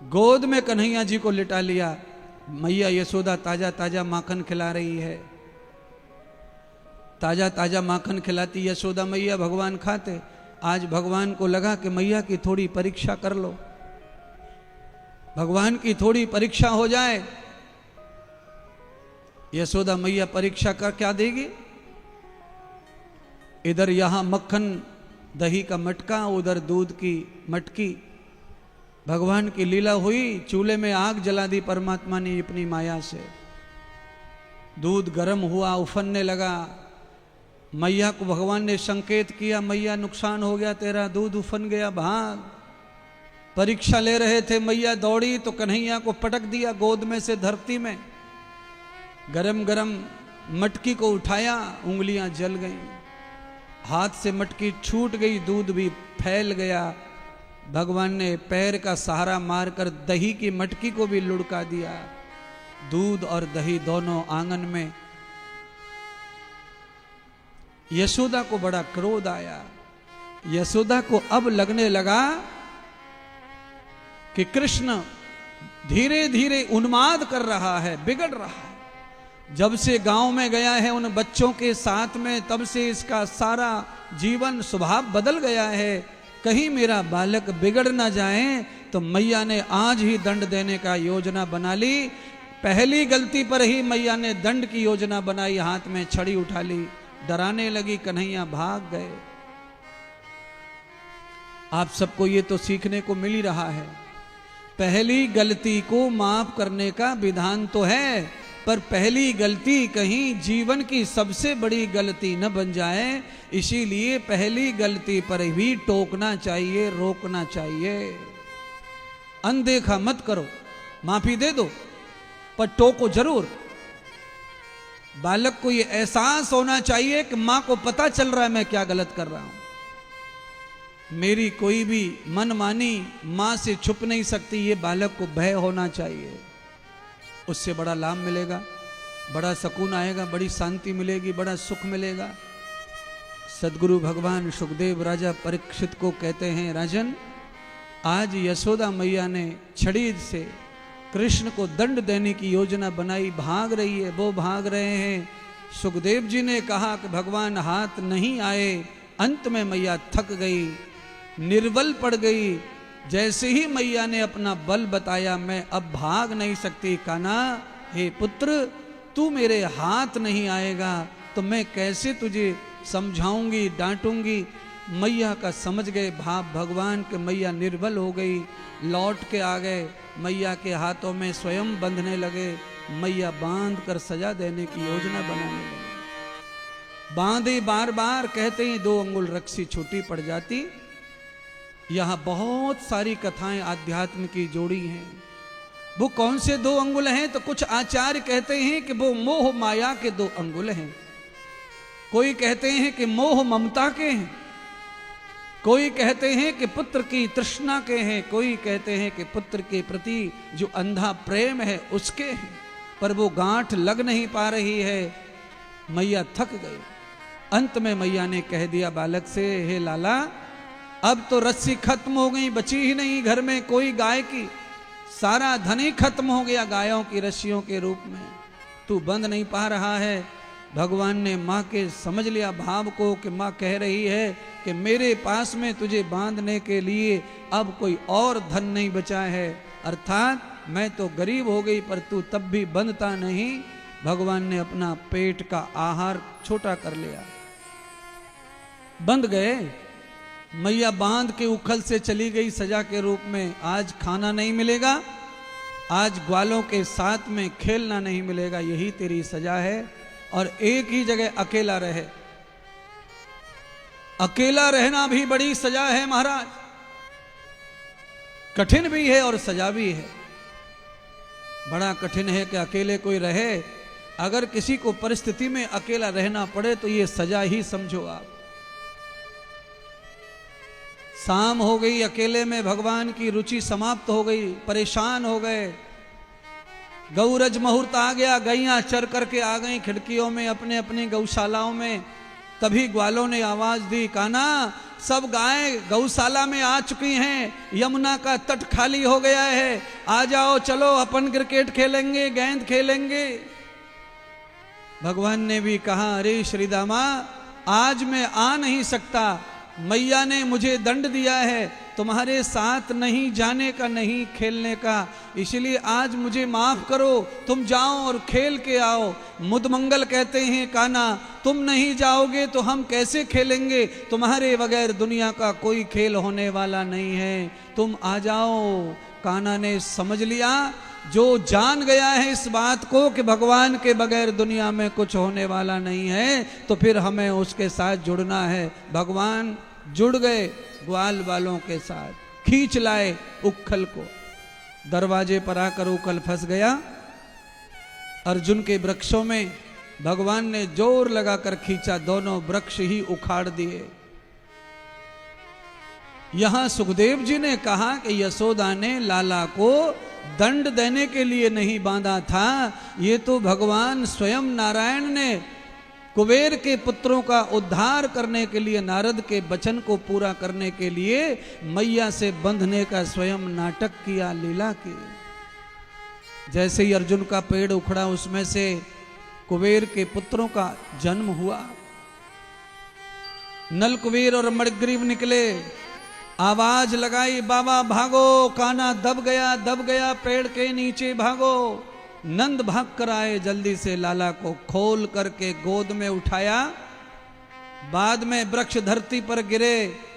गोद में कन्हैया जी को लिटा लिया। मैया यशोदा ताजा ताजा माखन खिला रही है, ताजा ताजा माखन खिलाती यशोदा मैया, भगवान खाते। आज भगवान को लगा कि मैया की थोड़ी परीक्षा कर लो, भगवान की थोड़ी परीक्षा हो जाए। यशोदा मैया परीक्षा कर क्या देगी? इधर यहां मक्खन दही का मटका, उधर दूध की मटकी। भगवान की लीला हुई, चूल्हे में आग जला दी परमात्मा ने अपनी माया से। दूध गर्म हुआ, उफनने लगा। मैया को भगवान ने संकेत किया, मैया नुकसान हो गया तेरा, दूध उफन गया, भाग। परीक्षा ले रहे थे, मैया दौड़ी तो कन्हैया को पटक दिया गोद में से धरती में। गरम गरम मटकी को उठाया, उंगलियां जल गईं, हाथ से मटकी छूट गई, दूध भी फैल गया। भगवान ने पैर का सहारा मारकर दही की मटकी को भी लुढ़का दिया। दूध और दही दोनों आंगन में। यशोदा को बड़ा क्रोध आया। यशोदा को अब लगने लगा कि कृष्ण धीरे धीरे उन्माद कर रहा है, बिगड़ रहा है। जब से गांव में गया है उन बच्चों के साथ में, तब से इसका सारा जीवन स्वभाव बदल गया है। कहीं मेरा बालक बिगड़ ना जाए, तो मैया ने आज ही दंड देने का योजना बना ली। पहली गलती पर ही मैया ने दंड की योजना बनाई, हाथ में छड़ी उठा ली, डराने लगी, कन्हैया भाग गए। आप सबको ये तो सीखने को मिल ही रहा है। पहली गलती को माफ करने का विधान तो है, पर पहली गलती कहीं जीवन की सबसे बड़ी गलती न बन जाए, इसीलिए पहली गलती पर भी टोकना चाहिए, रोकना चाहिए। अनदेखा मत करो, माफी दे दो, पर टोको जरूर। बालक को यह एहसास होना चाहिए कि मां को पता चल रहा है मैं क्या गलत कर रहा हूं। मेरी कोई भी मनमानी मां से छुप नहीं सकती, ये बालक को भय होना चाहिए। उससे बड़ा लाभ मिलेगा, बड़ा सुकून आएगा, बड़ी शांति मिलेगी, बड़ा सुख मिलेगा। सदगुरु भगवान सुखदेव राजा परीक्षित को कहते हैं, राजन आज यशोदा मैया ने छड़ी से कृष्ण को दंड देने की योजना बनाई, भाग रही है, वो भाग रहे हैं। सुखदेव जी ने कहा कि भगवान हाथ नहीं आए। अंत में मैया थक गई, निर्बल पड़ गई। जैसे ही मैया ने अपना बल बताया, मैं अब भाग नहीं सकती, कान्हा हे पुत्र तू मेरे हाथ नहीं आएगा तो मैं कैसे तुझे समझाऊंगी, डांटूंगी। मैया का समझ गए भाव भगवान के। मैया निर्बल हो गई, लौट के आ गए, मैया के हाथों में स्वयं बंधने लगे। मैया बांध कर सजा देने की योजना बनाने लगे। बांधे बार बार, कहते ही 2 अंगुल रस्सी छोटी पड़ जाती। यहां बहुत सारी कथाएं आध्यात्म की जोड़ी हैं। वो कौन से 2 अंगुल हैं? तो कुछ आचार्य कहते हैं कि वो मोह माया के 2 अंगुल हैं। कोई कहते हैं कि मोह ममता के हैं, कोई कहते हैं कि पुत्र की तृष्णा के हैं, कोई कहते हैं कि पुत्र के प्रति जो अंधा प्रेम है उसके हैं। पर वो गांठ लग नहीं पा रही है। मैया थक गई। अंत में मैया ने कह दिया बालक से, हे लाला अब तो रस्सी खत्म हो गई, बची ही नहीं घर में कोई गाय की। सारा धन ही खत्म हो गया गायों की रस्सियों के रूप में। तू बंध नहीं पा रहा है। भगवान ने माँ के समझ लिया भाव को कि माँ कह रही है कि मेरे पास में तुझे बांधने के लिए अब कोई और धन नहीं बचा है, अर्थात मैं तो गरीब हो गई पर तू तब भी बंधता नहीं। भगवान ने अपना पेट का आहार छोटा कर लिया, बंध गए। मैया बांध के उखल से चली गई सजा के रूप में। आज खाना नहीं मिलेगा, आज ग्वालों के साथ में खेलना नहीं मिलेगा, यही तेरी सजा है। और एक ही जगह अकेला रहे। अकेला रहना भी बड़ी सजा है महाराज, कठिन भी है और सजा भी है। बड़ा कठिन है कि अकेले कोई रहे। अगर किसी को परिस्थिति में अकेला रहना पड़े तो ये सजा ही समझो आप। शाम हो गई, अकेले में भगवान की रुचि समाप्त हो गई, परेशान हो गए। गौरज मुहूर्त आ गया, गैयां चर करके आ गई खिड़कियों में अपने अपनी गौशालाओं में। तभी ग्वालों ने आवाज दी, कान्हा सब गायें गौशाला में आ चुकी हैं, यमुना का तट खाली हो गया है, आ जाओ चलो अपन क्रिकेट खेलेंगे, गेंद खेलेंगे। भगवान ने भी कहा, अरे श्रीदामा आज मैं आ नहीं सकता, मैया ने मुझे दंड दिया है तुम्हारे साथ नहीं जाने का, नहीं खेलने का, इसलिए आज मुझे माफ करो, तुम जाओ और खेल के आओ। मुदमंगल कहते हैं, कान्हा तुम नहीं जाओगे तो हम कैसे खेलेंगे, तुम्हारे बगैर दुनिया का कोई खेल होने वाला नहीं है, तुम आ जाओ। कान्हा ने समझ लिया, जो जान गया है इस बात को कि भगवान के बगैर दुनिया में कुछ होने वाला नहीं है, तो फिर हमें उसके साथ जुड़ना है। भगवान जुड़ गए ग्वाल वालों के साथ, खींच लाए उखल को। दरवाजे पर आकर उखल फंस गया। अर्जुन के वृक्षों में भगवान ने जोर लगाकर खींचा, दोनों वृक्ष ही उखाड़ दिए। यहां सुखदेव जी ने कहा कि यशोदा ने लाला को दंड देने के लिए नहीं बांधा था, ये तो भगवान स्वयं नारायण ने कुबेर के पुत्रों का उद्धार करने के लिए, नारद के वचन को पूरा करने के लिए मैया से बंधने का स्वयं नाटक किया, लीला की। जैसे ही अर्जुन का पेड़ उखड़ा, उसमें से कुबेर के पुत्रों का जन्म हुआ। नल कुबेर और मणिग्रीव निकले, आवाज लगाई, बाबा भागो, कान्हा दब गया, पेड़ के नीचे भागो। नंद भाग कर आए, जल्दी से लाला को खोल करके गोद में उठाया। बाद में वृक्ष धरती पर गिरे,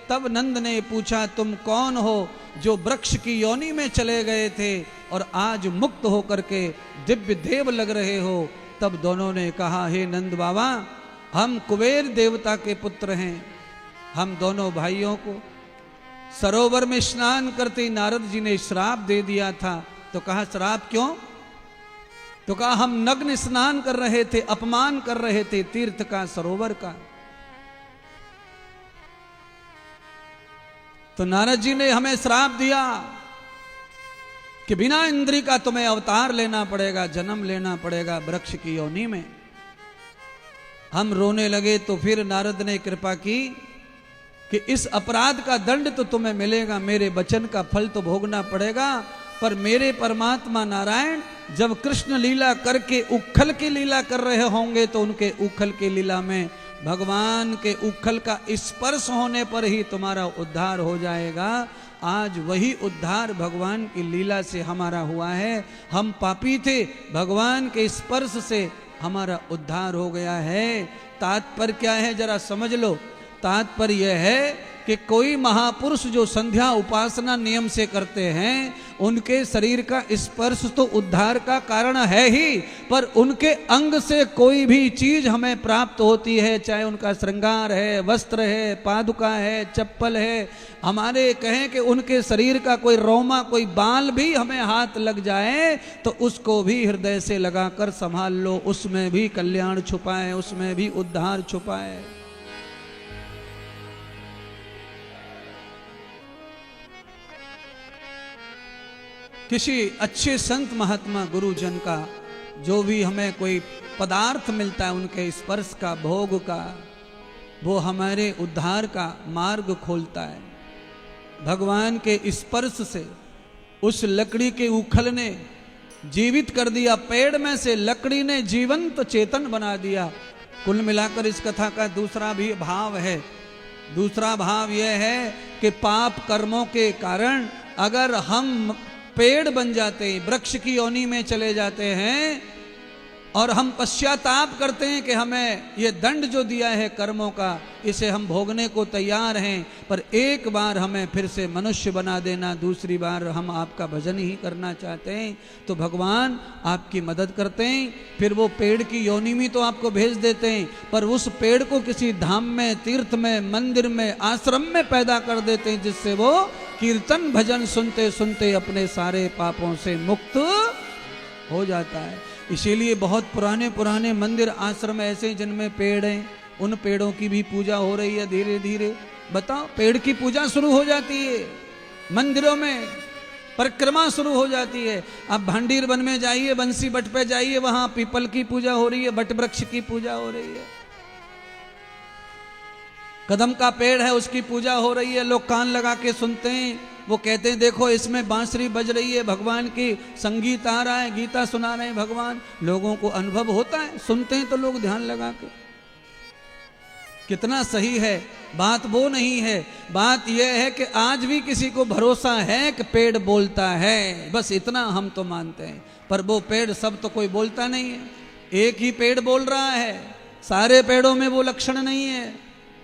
तब नंद ने पूछा, तुम कौन हो जो वृक्ष की योनि में चले गए थे और आज मुक्त होकर के दिव्य देव लग रहे हो। तब दोनों ने कहा, हे नंद बाबा, हम कुबेर देवता के पुत्र हैं। हम दोनों भाइयों को सरोवर में स्नान करते नारद जी ने श्राप दे दिया था। तो कहा, श्राप क्यों? तो कहा, हम नग्न स्नान कर रहे थे, अपमान कर रहे थे तीर्थ का, सरोवर का। तो नारद जी ने हमें श्राप दिया कि बिना इंद्री का तुम्हें अवतार लेना पड़ेगा, जन्म लेना पड़ेगा वृक्ष की योनि में। हम रोने लगे तो फिर नारद ने कृपा की कि इस अपराध का दंड तो तुम्हें मिलेगा, मेरे वचन का फल तो भोगना पड़ेगा। पर मेरे परमात्मा नारायण जब कृष्ण लीला करके उखल की लीला कर रहे होंगे तो उनके उखल की लीला में भगवान के उखल का स्पर्श होने पर ही तुम्हारा उद्धार हो जाएगा। आज वही उद्धार भगवान की लीला से हमारा हुआ है। हम पापी थे, भगवान के स्पर्श से हमारा उद्धार हो गया है। तात्पर्य क्या है जरा समझ लो। तात्पर्य यह है कि कोई महापुरुष जो संध्या उपासना नियम से करते हैं, उनके शरीर का स्पर्श तो उद्धार का कारण है ही, पर उनके अंग से कोई भी चीज हमें प्राप्त होती है, चाहे उनका श्रृंगार है, वस्त्र है, पादुका है, चप्पल है, हमारे कहें कि उनके शरीर का कोई रोमा, कोई बाल भी हमें हाथ लग जाए तो उसको भी हृदय से लगाकर संभाल लो, उसमें भी कल्याण छुपा है, उसमें भी उद्धार छुपा है। किसी अच्छे संत महात्मा गुरुजन का जो भी हमें कोई पदार्थ मिलता है, उनके स्पर्श का, भोग का, वो हमारे उद्धार का मार्ग खोलता है। भगवान के स्पर्श से उस लकड़ी के उखल ने जीवित कर दिया, पेड़ में से लकड़ी ने जीवंत चेतन बना दिया। कुल मिलाकर इस कथा का दूसरा भी भाव है। दूसरा भाव यह है कि पाप कर्मों के कारण अगर हम पेड़ बन जाते हैं, वृक्ष की योनि में चले जाते हैं और हम पश्चाताप करते हैं कि हमें ये दंड जो दिया है कर्मों का, इसे हम भोगने को तैयार हैं, पर एक बार हमें फिर से मनुष्य बना देना, दूसरी बार हम आपका भजन ही करना चाहते हैं, तो भगवान आपकी मदद करते हैं। फिर वो पेड़ की योनि में तो आपको भेज देते हैं, पर उस पेड़ को किसी धाम में, तीर्थ में, मंदिर में, आश्रम में पैदा कर देते हैं, जिससे वो कीर्तन भजन सुनते सुनते अपने सारे पापों से मुक्त हो जाता है। इसीलिए बहुत पुराने पुराने मंदिर, आश्रम ऐसे जिनमें पेड़ हैं, उन पेड़ों की भी पूजा हो रही है धीरे धीरे। बताओ, पेड़ की पूजा शुरू हो जाती है, मंदिरों में परिक्रमा शुरू हो जाती है। अब भांडीर वन में जाइए, बंसी बट पे जाइए, वहां पीपल की पूजा हो रही है, बट वृक्ष की पूजा हो रही है। कदम का पेड़ है, उसकी पूजा हो रही है, लोग कान लगा के सुनते हैं। वो कहते हैं देखो इसमें बांसुरी बज रही है, भगवान की संगीत आ रहा है, गीता सुना रहे हैं भगवान। लोगों को अनुभव होता है, सुनते हैं तो लोग ध्यान लगा के। कितना सही है, बात वो नहीं है। बात यह है कि आज भी किसी को भरोसा है कि पेड़ बोलता है, बस इतना हम तो मानते हैं। पर वो पेड़ सब तो कोई बोलता नहीं है, एक ही पेड़ बोल रहा है। सारे पेड़ों में वो लक्षण नहीं है,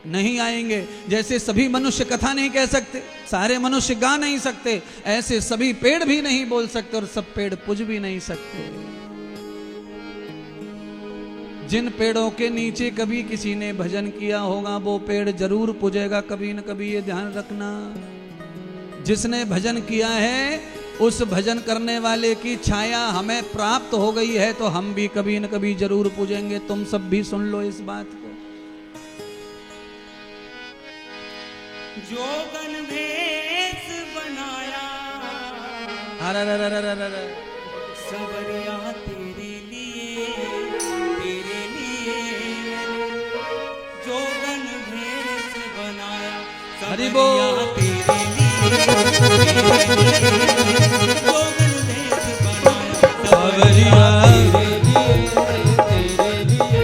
नहीं आएंगे। जैसे सभी मनुष्य कथा नहीं कह सकते, सारे मनुष्य गा नहीं सकते, ऐसे सभी पेड़ भी नहीं बोल सकते और सब पेड़ पूज भी नहीं सकते। जिन पेड़ों के नीचे कभी किसी ने भजन किया होगा वो पेड़ जरूर पूजेगा कभी न कभी, ये ध्यान रखना। जिसने भजन किया है उस भजन करने वाले की छाया हमें प्राप्त हो गई है तो हम भी कभी न कभी जरूर पूजेंगे। तुम सब भी सुन लो इस बात को। जोगन भेष बनाया, अरे सवरिया तेरे लिए जोगन भेष बनाया, हरि बोल। सवरिया तेरे लिए जोगन भेष बनाया, सवरिया तेरे लिए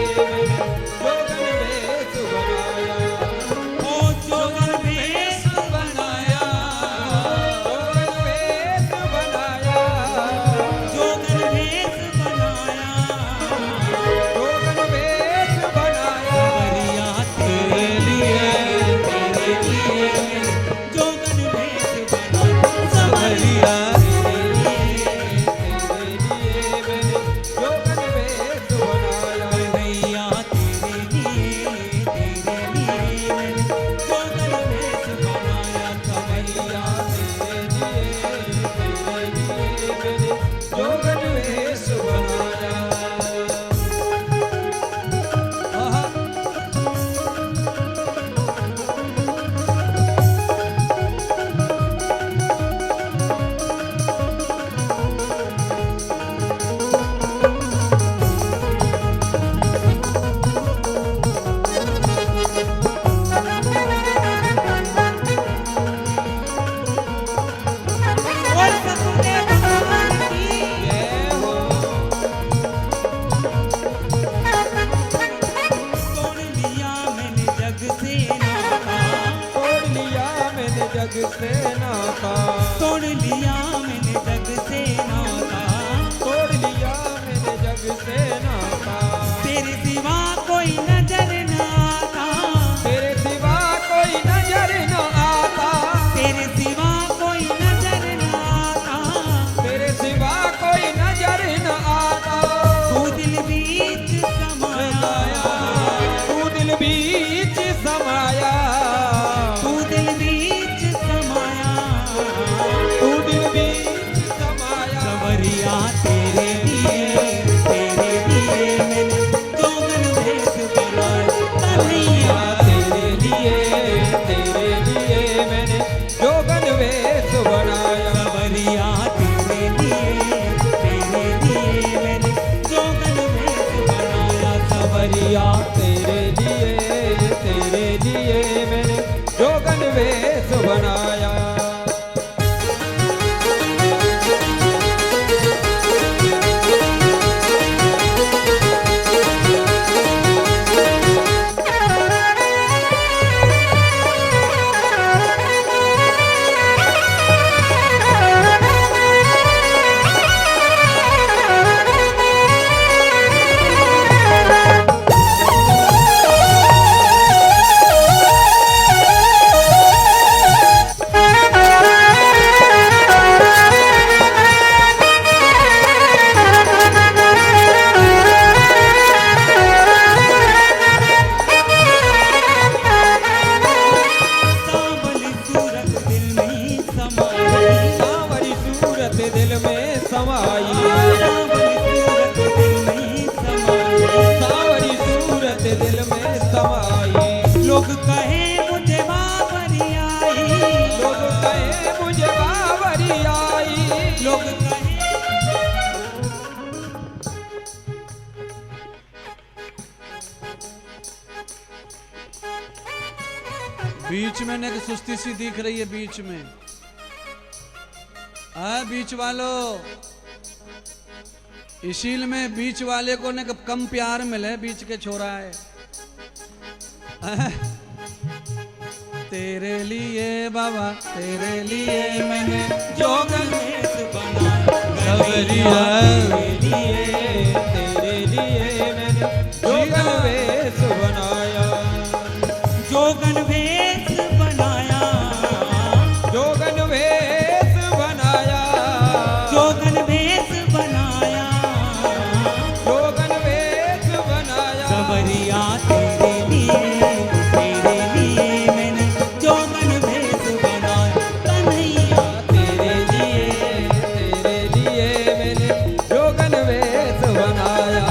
जोगन भेष बनाया। ओ जोगन भेष बनाया, जोगन भेष बनाया, जोगन भेष बनाया, सवरिया तेरे लिए जोगन भेष बनाया, सवरिया जग से नाता, तोड़ लिया मैंने जग से नाता, तोड़ लिया मैंने जग से नाता। तेरे सिवा कोई नजर न आता, तेरे सिवा कोई नजर न आता, तेरे सिवा कोई नजर न आता, तेरे सिवा कोई नजर न आता। तू दिल बीच समाया, तू दिल बीच समाया, तू दिल बीच समाया, तू दिल बीच समाया। सवरिया तेरे लिए मैंने जोगन भेष बनाया, कन्हैया तेरे लिए मैंने जोगन भेष बनाया। सवरिया तेरे लिए मैंने जोगन भेष बनाया, सवरिया तेरे लिए मैंने जोगन भेष बनाया। लोग कहे मुझे बावरी आई, लोग कहे मुझे बावरी आई, लोग कहे बीच में ने सुस्ती सी दिख रही है बीच में। बीच वालों, इसील में बीच वाले को ने कम प्यार मिले, बीच के छोरा है। तेरे लिए बाबा, तेरे लिए मैंने जोगन वेश बनाया सवरिया, तेरे लिए मैंने जोगन वेश बनाया, जोगन वेश बनाया, जोगन वेश बनाया, जोगन वेश बनाया, जोगन वेश बनाया, सवरिया तेरे लिए मैंने जोगन वेश बनाया, कन्हैया तेरे लिए मैंने जोगन वेश बनाया।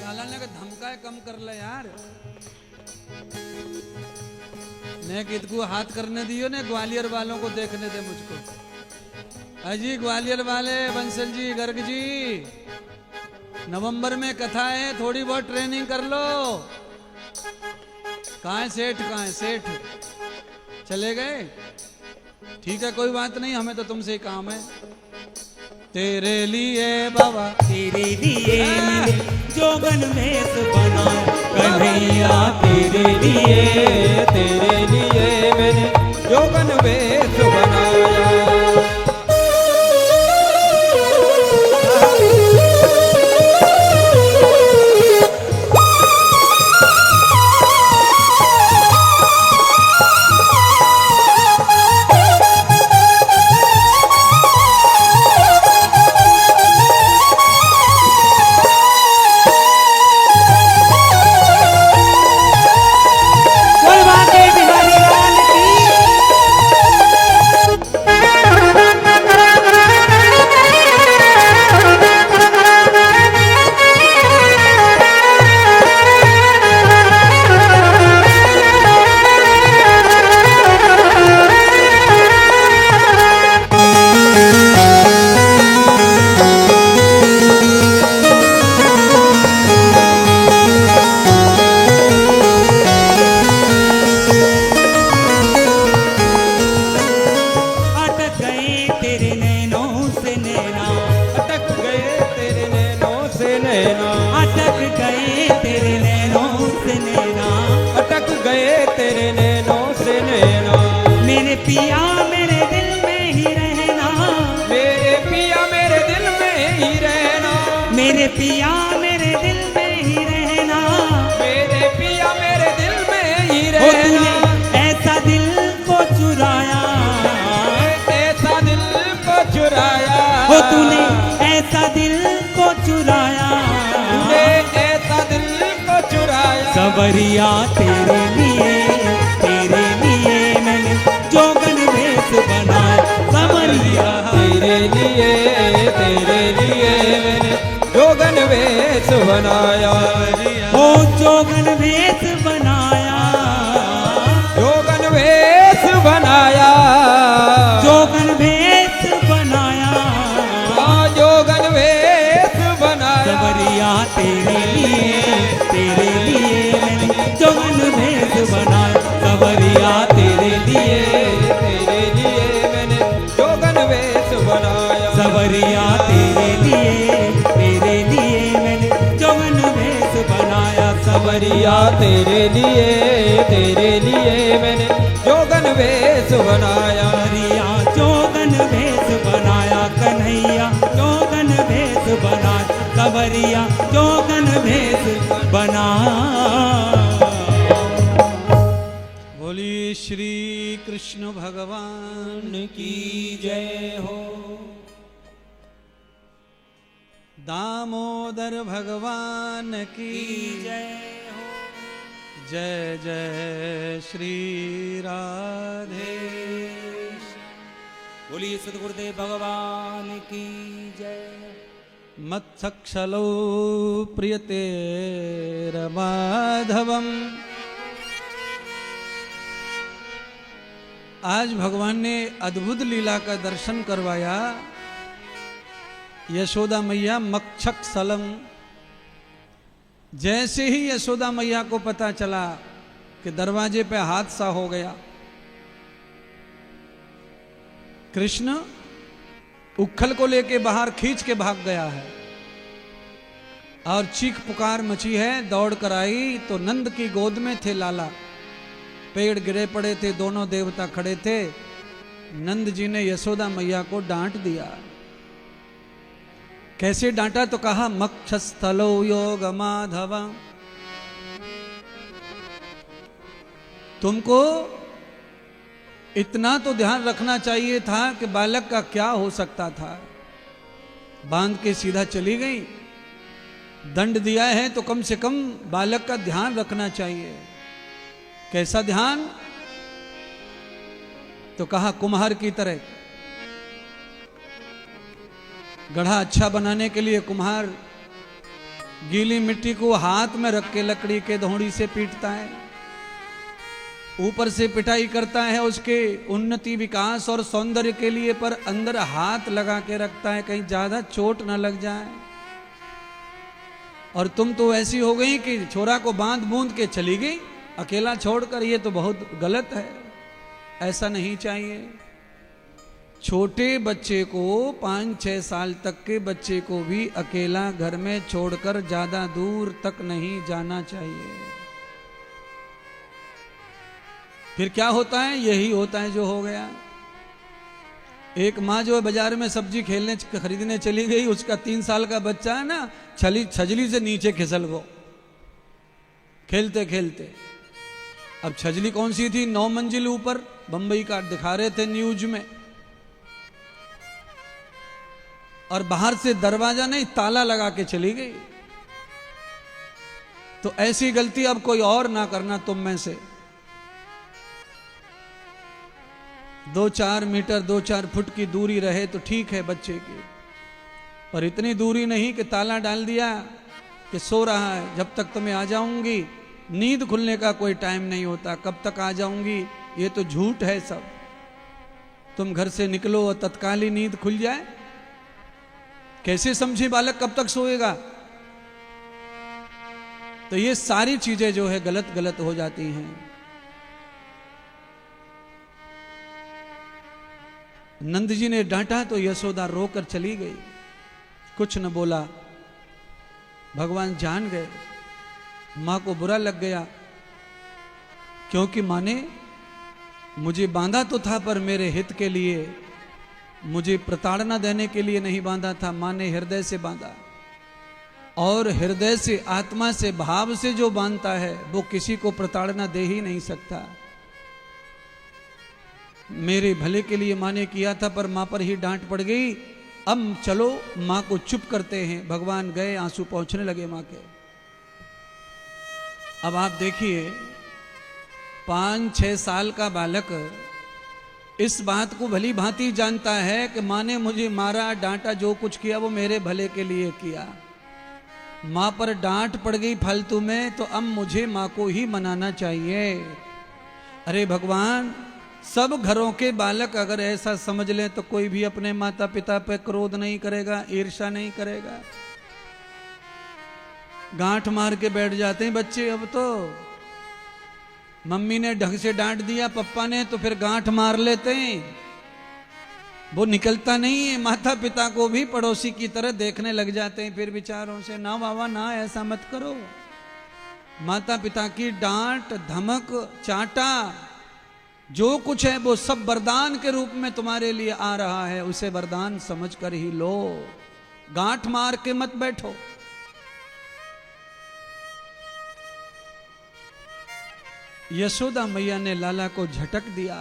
लाला ने कहा धमकाए कम कर ले यार, ने कित को हाथ करने दियो ने, ग्वालियर वालों को देखने दे मुझको। अजी ग्वालियर वाले, बंसल जी, गर्ग जी, नवंबर में कथा है, थोड़ी बहुत ट्रेनिंग कर लो। कहाँ है सेठ, कहाँ है सेठ? चले गए? ठीक है कोई बात नहीं, हमें तो तुमसे ही काम है। तेरे लिए बाबा, तेरे लिए मैंने जोगन वेश बनाया, कन्हैया तेरे लिए मैंने जोगन वेश बनाया। अटक गए तेरे नैनों से नैना, अटक गए तेरे नैनों से नैना। मेरे पिया मेरे दिल में ही रहना, मेरे पिया मेरे दिल में ही रहना, मेरे पिया मेरे दिल में ही रहना, मेरे पिया मेरे दिल में ही रहना। ऐसा दिल को चुराया, ऐसा दिल को चुराया, हो तूने ऐसा दिल को चुराया, तूने ऐसा दिल को चुराया। सवरिया तेरे लिए मैंने जोगन वेश बनाया, सवरिया तेरे लिए मैंने जोगन वेश बनाया। हो जोगन वेश बनाया, जोगन वेश बनाया, जोगन वेश बनाया, जोगन वेश बनाया। सवरिया तेरे लिए मैंने जोगन वेश बनाया, सवरिया तेरे लिए मैंने जोगन वेश बनाया। सवरिया तेरे लिए मैंने जोगन वेश बनाया, सवरिया तेरे लिए मैंने जोगन वेश बनाया। सवरिया जोगन वेश बनाया, कन्हैया जोगन वेश बनाया, सवरिया जोगन वेश बना। बोली श्री कृष्ण भगवान की जय हो। दामोदर भगवान की जय हो। जय जय श्री राधे। बोलिए सद्गुरुदेव भगवान की जय। मत्सक्षलो प्रियते माधवम। आज भगवान ने अद्भुत लीला का दर्शन करवाया। यशोदा मैया मक्षक सलम। जैसे ही यशोदा मैया को पता चला कि दरवाजे पे हादसा हो गया, कृष्ण उखल को लेके बाहर खींच के भाग गया है और चीख पुकार मची है। दौड़ कर आई तो नंद की गोद में थे लाला। पेड़ गिरे पड़े थे, दोनों देवता खड़े थे। नंद जी ने यशोदा मैया को डांट दिया। कैसे डांटा तो कहा मक्षस्थलो योग माधव। तुमको इतना तो ध्यान रखना चाहिए था कि बालक का क्या हो सकता था। बांध के सीधा चली गई। दंड दिया है तो कम से कम बालक का ध्यान रखना चाहिए। कैसा ध्यान? तो कहा कुम्हार की तरह। गढ़ा अच्छा बनाने के लिए कुम्हार गीली मिट्टी को हाथ में रख के लकड़ी के धोड़ी से पीटता है, ऊपर से पिटाई करता है उसके उन्नति विकास और सौंदर्य के लिए, पर अंदर हाथ लगा के रखता है कहीं ज्यादा चोट ना लग जाए। और तुम तो ऐसी हो गई कि छोरा को बांध बूंद के चली गई अकेला छोड़कर। ये तो बहुत गलत है, ऐसा नहीं चाहिए। छोटे बच्चे को 5-6 साल तक के बच्चे को भी अकेला घर में छोड़कर ज्यादा दूर तक नहीं जाना चाहिए। फिर क्या होता है? यही होता है जो हो गया। एक माँ जो है बाजार में सब्जी खेलने खरीदने चली गई, उसका 3 साल का बच्चा है ना, छजली से नीचे खिसल गो खेलते खेलते। अब छजली कौन सी थी? 9 मंजिल ऊपर, बंबई का दिखा रहे थे न्यूज में। और बाहर से दरवाजा नहीं ताला लगा के चली गई। तो ऐसी गलती अब कोई और ना करना तुम में से। 2-4 मीटर 2-4 फुट की दूरी रहे तो ठीक है बच्चे की, पर इतनी दूरी नहीं कि ताला डाल दिया कि सो रहा है, जब तक तुम्हें आ जाऊंगी। नींद खुलने का कोई टाइम नहीं होता, कब तक आ जाऊंगी, ये तो झूठ है सब। तुम घर से निकलो और तत्काल ही नींद खुल जाए। कैसे समझे बालक कब तक सोएगा? तो ये सारी चीजें जो है गलत गलत हो जाती हैं। नंद जी ने डांटा तो यशोदा रोकर चली गई, कुछ न बोला। भगवान जान गए। मां को बुरा लग गया, क्योंकि मां ने मुझे बांधा तो था पर मेरे हित के लिए, मुझे प्रताड़ना देने के लिए नहीं बांधा था। मां ने हृदय से बांधा, और हृदय से, आत्मा से, भाव से जो बांधता है वो किसी को प्रताड़ना दे ही नहीं सकता। मेरे भले के लिए मां ने किया था, पर मां पर ही डांट पड़ गई। अब चलो मां को चुप करते हैं। भगवान गए, आंसू पहुंचने लगे मां के। अब आप देखिए, 5-6 साल का बालक इस बात को भली भांति जानता है कि मां ने मुझे मारा, डांटा, जो कुछ किया वो मेरे भले के लिए किया। मां पर डांट पड़ गई फालतू में, तो अब मुझे मां को ही मनाना चाहिए। अरे भगवान, सब घरों के बालक अगर ऐसा समझ लें तो कोई भी अपने माता पिता पे क्रोध नहीं करेगा, ईर्ष्या नहीं करेगा। गांठ मार के बैठ जाते हैं बच्चे। अब तो मम्मी ने ढंग से डांट दिया, पापा ने, तो फिर गांठ मार लेते हैं। वो निकलता नहीं है। माता पिता को भी पड़ोसी की तरह देखने लग जाते हैं फिर विचारों से। ना बाबा ना, ऐसा मत करो। माता पिता की डांट, धमक, चांटा, जो कुछ है वो सब वरदान के रूप में तुम्हारे लिए आ रहा है, उसे वरदान समझ कर ही लो। गांठ मार के मत बैठो। यशोदा मैया ने लाला को झटक दिया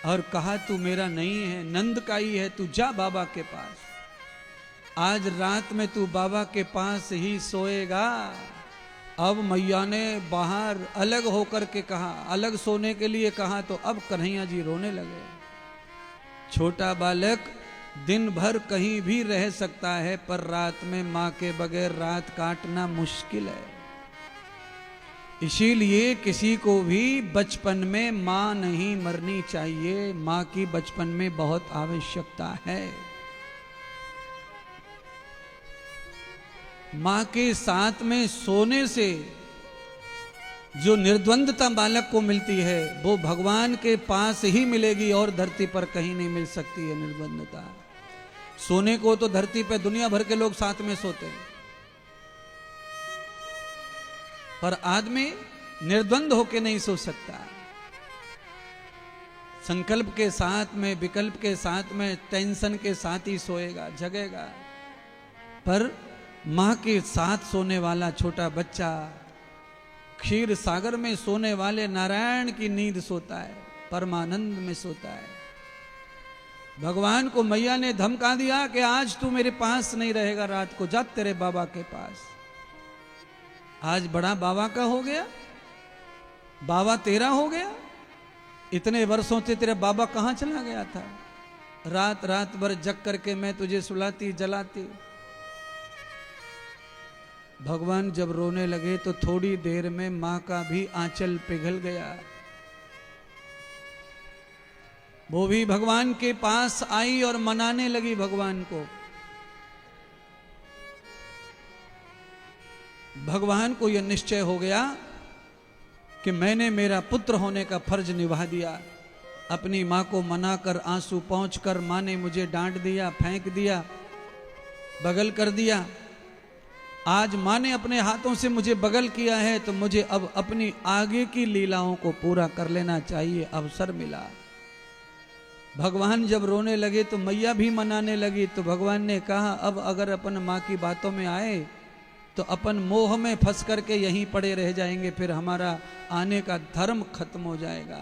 और कहा तू मेरा नहीं है, नंद का ही है, तू जा बाबा के पास। आज रात में तू बाबा के पास ही सोएगा। अब मैया ने बाहर अलग होकर के कहा, अलग सोने के लिए कहा, तो अब कन्हैया जी रोने लगे। छोटा बालक दिन भर कहीं भी रह सकता है, पर रात में माँ के बगैर रात काटना मुश्किल है। इसीलिए किसी को भी बचपन में माँ नहीं मरनी चाहिए। माँ की बचपन में बहुत आवश्यकता है। माँ के साथ में सोने से जो निर्द्वंदता बालक को मिलती है, वो भगवान के पास ही मिलेगी और धरती पर कहीं नहीं मिल सकती है निर्द्वंदता। सोने को तो धरती पे दुनिया भर के लोग साथ में सोते हैं, पर आदमी निर्द्वंद होके नहीं सो सकता। संकल्प के साथ में, विकल्प के साथ में, टेंशन के साथ ही सोएगा, जगेगा। पर माँ के साथ सोने वाला छोटा बच्चा क्षीर सागर में सोने वाले नारायण की नींद सोता है, परमानंद में सोता है। भगवान को मैया ने धमका दिया कि आज तू मेरे पास नहीं रहेगा, रात को जा तेरे बाबा के पास। आज बड़ा बाबा का हो गया, बाबा तेरा हो गया। इतने वर्षों से तेरा बाबा कहाँ चला गया था? रात रात भर जग करके मैं तुझे सुलाती जलाती। भगवान जब रोने लगे तो थोड़ी देर में माँ का भी आंचल पिघल गया। वो भी भगवान के पास आई और मनाने लगी भगवान को। भगवान को यह निश्चय हो गया कि मैंने मेरा पुत्र होने का फर्ज निभा दिया। अपनी माँ को मनाकर, आंसू पहुंचकर, माँ ने मुझे डांट दिया, फेंक दिया, बगल कर दिया। आज माँ ने अपने हाथों से मुझे बगल किया है, तो मुझे अब अपनी आगे की लीलाओं को पूरा कर लेना चाहिए। अवसर मिला। भगवान जब रोने लगे तो मैया भी मनाने लगी। तो भगवान ने कहा अब अगर अपन माँ की बातों में आए तो अपन मोह में फंस करके यहीं पड़े रह जाएंगे, फिर हमारा आने का धर्म खत्म हो जाएगा।